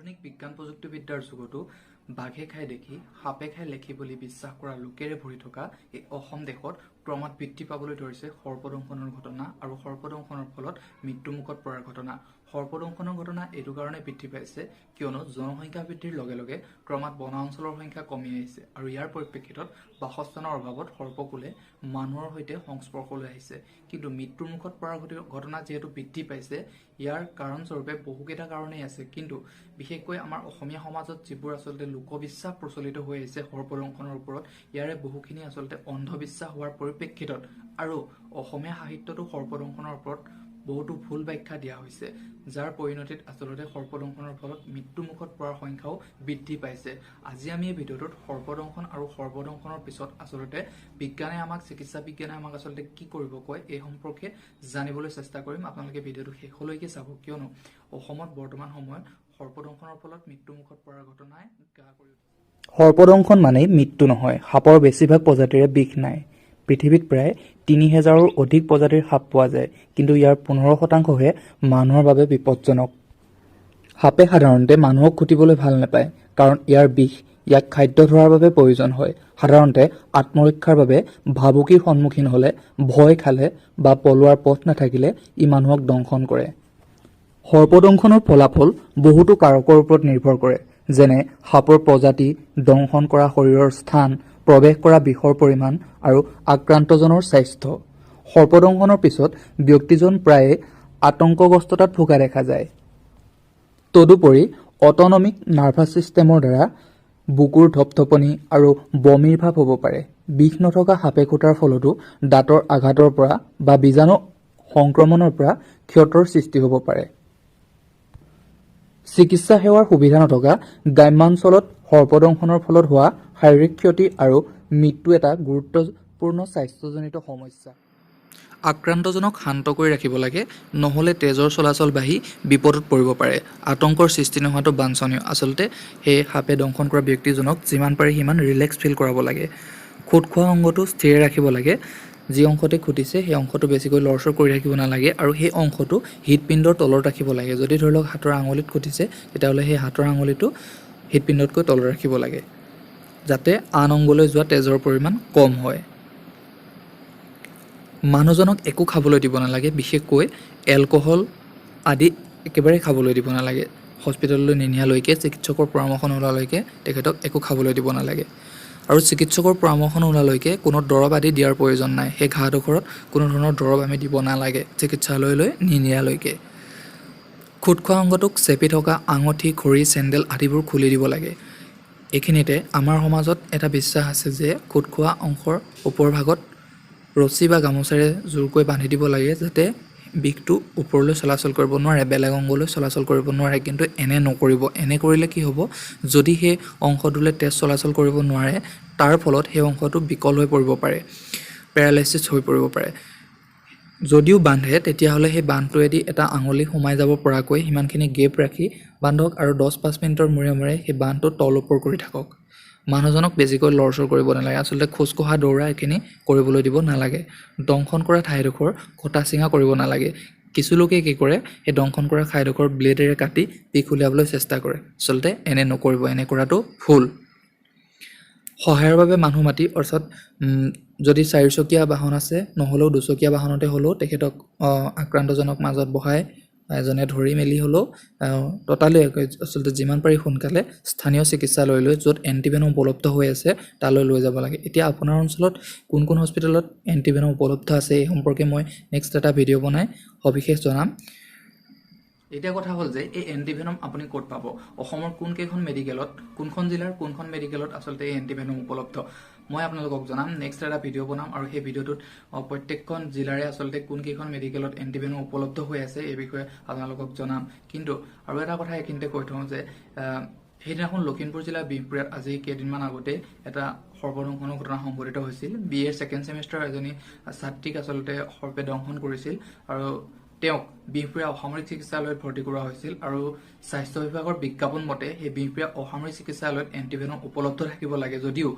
আধুনিক বিজ্ঞান প্ৰযুক্তিবিদ্যাৰ যুগতো বাঘে খাই দেখি সাপে খাই লেখি বুলি বিশ্বাস কৰা লোকেৰে ভৰি থকা এই অসম দেশত ক্ৰমাৎ বৃদ্ধি পাবলৈ ধৰিছে সৰ্পদংশনৰ ঘটনা আৰু সৰ্পদংশনৰ ফলত মৃত্যুমুখত পৰাৰ ঘটনা। সৰ্পদংশনৰ ঘটনা এইটো কাৰণে বৃদ্ধি পাইছে কিয়নো জনসংখ্যা বৃদ্ধিৰ লগে লগে ক্ৰমাৎ বনাঞ্চলৰ সংখ্যা কমি আহিছে আৰু ইয়াৰ পৰিপ্ৰেক্ষিতত বাসস্থানৰ অভাৱত সৰ্পকুলে মানুহৰ সৈতে সংস্পৰ্শলৈ আহিছে। কিন্তু মৃত্যুৰ মুখত পৰাৰ ঘটনা যিহেতু বৃদ্ধি পাইছে ইয়াৰ কাৰণস্বৰূপে বহুকেইটা কাৰণেই আছে, কিন্তু বিশেষকৈ আমাৰ অসমীয়া সমাজত যিবোৰ আচলতে লোকবিশ্বাস প্ৰচলিত হৈ আহিছে সৰ্পদংশনৰ ওপৰত, ইয়াৰে বহুখিনি আচলতে অন্ধবিশ্বাস হোৱাৰ পৰিপ্ৰেক্ষিতত আৰু অসমীয়া সাহিত্যতো সৰ্পদংশনৰ ওপৰত বহুতো ভুল ব্যাখ্যা দিয়া হৈছে, যাৰ পৰিণতিত আচলতে সৰ্পদংশনৰ ফলত মৃত্যুমুখত পৰাৰ সংখ্যাও বৃদ্ধি পাইছে। আজি আমি এই ভিডিঅ'টোত সৰ্পদংশন আৰু সৰ্পদংশনৰ পিছত আচলতে চিকিৎসা বিজ্ঞানে আমাক আচলতে কি কৰিব কয় এই সম্পৰ্কে জানিবলৈ চেষ্টা কৰিম। আপোনালোকে ভিডিঅ'টো শেষলৈকে চাব, কিয়নো অসমত বৰ্তমান সময়ত সৰ্পদংশনৰ ফলত মৃত্যুমুখত পৰাৰ ঘটনাই গা কৰি উঠিছে। সৰ্পদংশন মানেই মৃত্যু নহয়। সাপৰ বেছিভাগ প্ৰজাতিৰে বিষ নাই। পৃথিৱীত প্ৰায় ৩,০০০ৰো অধিক প্ৰজাতিৰ সাপ পোৱা যায়, কিন্তু ইয়াৰ ১৫%হে মানুহৰ বাবে বিপদজনক। সাপে সাধাৰণতে মানুহক খুটিবলৈ ভাল নাপায়, কাৰণ ইয়াৰ বিষ ইয়াক খাদ্য ধৰাৰ বাবে প্ৰয়োজন হয়। সাধাৰণতে আত্মৰক্ষাৰ বাবে ভাবুকিৰ সন্মুখীন হ'লে, ভয় খালে বা পলোৱাৰ পথ নাথাকিলে ই মানুহক দংশন কৰে। সৰ্পদংশনৰ ফলাফল বহুতো কাৰকৰ ওপৰত নিৰ্ভৰ কৰে, যেনে সাপৰ প্ৰজাতি, দংশন কৰা শৰীৰৰ স্থান, প্ৰৱেশ কৰা বিষৰ পৰিমাণ আৰু আক্ৰান্তজনৰ স্বাস্থ্য। সৰ্পদংশনৰ পিছত ব্যক্তিজন প্ৰায়ে আতংকগ্ৰস্ততাত ভোগা দেখা যায়। তদুপৰি অটনমিক নাৰ্ভাছ ছিষ্টেমৰ দ্বাৰা বুকুৰ ধপধপনি আৰু বমিৰ ভাৱ হ'ব পাৰে। বিষ নথকা সাপে খুটাৰ ফলতো দাঁতৰ আঘাতৰ পৰা বা বীজাণু সংক্ৰমণৰ পৰা ক্ষতৰ সৃষ্টি হ'ব পাৰে। চিকিৎসা সেৱাৰ সুবিধা নথকা গ্ৰাম্যাঞ্চলত সৰ্পদংশনৰ ফলত হোৱা শাৰীৰিক ক্ষতি আৰু মৃত্যু এটা গুৰুত্বপূৰ্ণ স্বাস্থ্যজনিত সমস্যা। আক্ৰান্তজনক শান্ত কৰি ৰাখিব লাগে, নহ'লে তেজৰ চলাচল বাঢ়ি বিপদত পৰিব পাৰে। আতংকৰ সৃষ্টি নোহোৱাটো বাঞ্ছনীয়। আচলতে সেই সাপে দংশন কৰা ব্যক্তিজনক যিমান পাৰে সিমান ৰিলেক্স ফিল কৰাব লাগে। খুট খোৱা অংগটো স্থিৰ ৰাখিব লাগে। যি অংশতে খুটিছে সেই অংশটো বেছিকৈ লৰচৰ কৰি ৰাখিব নালাগে আৰু সেই অংশটো হৃদপিণ্ডৰ তলত ৰাখিব লাগে। যদি ধৰি লওক হাতৰ আঙুলিত খুটিছে, তেতিয়াহ'লে সেই হাতৰ আঙুলিটো হৃদপিণ্ডতকৈ তলত ৰাখিব লাগে, যাতে আন অংগলৈ যোৱা তেজৰ পৰিমাণ কম হয়। মানুহজনক একো খাবলৈ দিব নালাগে, বিশেষকৈ এলকহল আদি একেবাৰে খাবলৈ দিব নালাগে। হস্পিটেললৈ নিনিয়ালৈকে, চিকিৎসকৰ পৰামৰ্শ নোলোৱালৈকে তেখেতক একো খাবলৈ দিব নালাগে। আৰু চিকিৎসকৰ পৰামৰ্শ নোলোৱালৈকে কোনো দৰৱ আদি দিয়াৰ প্ৰয়োজন নাই। সেই ঘাঁডোখৰত কোনো ধৰণৰ দৰৱ আমি দিব নালাগে চিকিৎসালয়লৈ নিনিয়ালৈকে। খুট খোৱা অংগটোক চেপি থকা আঙুঠি, ঘড়ী, চেণ্ডেল আদিবোৰ খুলি দিব লাগে। এইখিনিতে আমাৰ সমাজত এটা বিশ্বাস আছে যে খুট খোৱা অংশৰ ওপৰভাগত ৰছী বা গামোচাৰে জোৰকৈ বান্ধি দিব লাগে, যাতে বিষটো ওপৰলৈ চলাচল কৰিব নোৱাৰে, বেলেগ অংগলৈ চলাচল কৰিব নোৱাৰে। কিন্তু এনে নকৰিব। এনে কৰিলে কি হ'ব, যদি সেই অংশটোলৈ তেজ চলাচল কৰিব নোৱাৰে, তাৰ ফলত সেই অংশটো বিকল হৈ পৰিব পাৰে, পেৰালাইচিছ হৈ পৰিব পাৰে। যদিও বান্ধে, তেতিয়াহ'লে সেই বান্ধটোৱেদি এটা আঙুলি সোমাই যাব পৰাকৈ সিমানখিনি গেপ ৰাখি বান্ধক আৰু 10-5 মিনিটৰ মূৰে মূৰে সেই বান্ধটো তল ওপৰ কৰি থাকক। মানুহজনক বেছিকৈ লৰচৰ কৰিব নালাগে। আচলতে খোজকঢ়া দৌৰা এইখিনি কৰিবলৈ দিব নালাগে। দংশন কৰা ঠাইডোখৰ কটা চিঙা কৰিব নালাগে। কিছু লোকে কি কৰে, সেই দংশন কৰা ঠাইডোখৰ ব্লেডেৰে কাটি বিষ উলিয়াবলৈ চেষ্টা কৰে। আচলতে এনে নকৰিব, এনে কৰাটো ভুল। সহায়ৰ বাবে মানুহ মাতি, অৰ্থাৎ যদি 4চকীয়া বাহন আছে, নহ'লেও 2চকীয়া বাহনতে হ'লেও তেখেতক আক্ৰান্তজনক মাজত বহাই এজনে ধৰি মেলি হ'লেও ততালি আচলতে যিমান পাৰি সোনকালে স্থানীয় চিকিৎসালয়লৈ, য'ত এণ্টিভেনম উপলব্ধ হৈ আছে, তালৈ লৈ যাব লাগে। এতিয়া আপোনাৰ অঞ্চলত কোন কোন হস্পিটেলত এণ্টিভেনম উপলব্ধ আছে এই সম্পৰ্কে মই নেক্সট এটা ভিডিঅ' বনাই সবিশেষ জনাম। এতিয়া কথা হ'ল যে এই এণ্টিভেনম আপুনি ক'ত পাব? অসমৰ কোনকেইখন মেডিকেলত, কোনখন জিলাৰ কোনখন মেডিকেলত আচলতে এই এণ্টিভেনম উপলব্ধ, মই আপোনালোকক জনাম। নেক্সট এটা ভিডিঅ' বনাম আৰু সেই ভিডিঅ'টোত প্ৰত্যেকখন জিলাৰে আচলতে কোনকেইখন মেডিকেলত এণ্টিভেনম উপলব্ধ হৈ আছে এই বিষয়ে আপোনালোকক জনাম। কিন্তু আৰু এটা কথা এইখিনিতে কৈ থওঁ যে সেইদিনাখন লখিমপুৰ জিলাৰ বিহপুৰীয়াত আজি কেইদিনমান আগতে এটা সৰ্পদংশনৰ ঘটনা সংঘটিত হৈছিল। BA ছেকেণ্ড ছেমিষ্টাৰ এজনী ছাত্ৰীক আচলতে সৰ্পে দংশন কৰিছিল আৰু তেওঁক বিহপুৰীয়া অসামৰিক চিকিৎসালয়ত ভৰ্তি কৰোৱা হৈছিল। আৰু স্বাস্থ্য বিভাগৰ বিজ্ঞাপন মতে সেই বিহপুৰীয়া অসামৰিক চিকিৎসালয়ত এণ্টিভেনম উপলব্ধ থাকিব লাগে, যদিও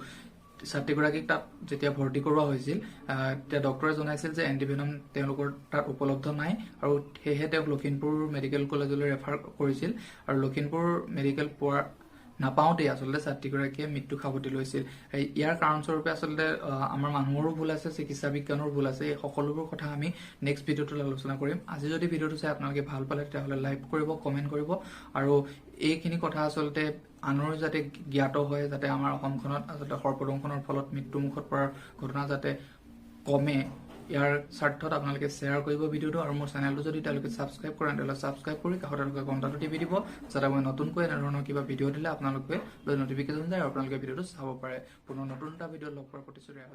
ছাত্ৰীগৰাকীক তাত যেতিয়া ভৰ্তি কৰোৱা হৈছিল তেতিয়া ডক্টৰে জনাইছিল যে এণ্টিভেনম তেওঁলোকৰ তাত উপলব্ধ নাই আৰু সেয়েহে তেওঁক লখিমপুৰ মেডিকেল কলেজলৈ ৰেফাৰ কৰিছিল আৰু লখিমপুৰ মেডিকেল পোৱা নাপাওঁতেই আচলতে ছাত্ৰীগৰাকীয়ে মৃত্যু সাৱটি লৈছিল। ইয়াৰ কাৰণস্বৰূপে আচলতে আমাৰ মানুহৰো ভুল আছে, চিকিৎসা বিজ্ঞানৰ ভুল আছে। এই সকলোবোৰ কথা আমি নেক্সট ভিডিঅ'টোত আলোচনা কৰিম। আজি যদি ভিডিঅ'টো চাই আপোনালোকে ভাল পালে তেতিয়াহ'লে লাইক কৰিব, কমেণ্ট কৰিব আৰু এইখিনি কথা আচলতে আনৰো যাতে জ্ঞাত হয়, যাতে আমাৰ অসমখনত আচলতে সৰ্পদংশনৰ ফলত মৃত্যুমুখত পৰাৰ ঘটনা যাতে কমে, ইয়াৰ স্বাৰ্থত আপোনালোকে শ্বেয়াৰ কৰিব ভিডিঅ'টো আৰু মোৰ চেনেলটো যদি তেওঁলোকে ছাবস্ক্ৰাইব কৰে তেতিয়াহ'লে ছাবস্ক্ৰাইব কৰি কাষতে থকা ঘণ্টাটো টিপি দিব, যাতে মই নতুনকৈ এনেধৰণৰ কিবা ভিডিঅ' দিলে আপোনালোকে নটিফিকেশ্যন যায় আৰু আপোনালোকে ভিডিঅ'টো চাব পাৰে। পুনৰ নতুন এটা ভিডিঅ'ত লগ পোৱাৰ প্ৰতিশ্ৰুতি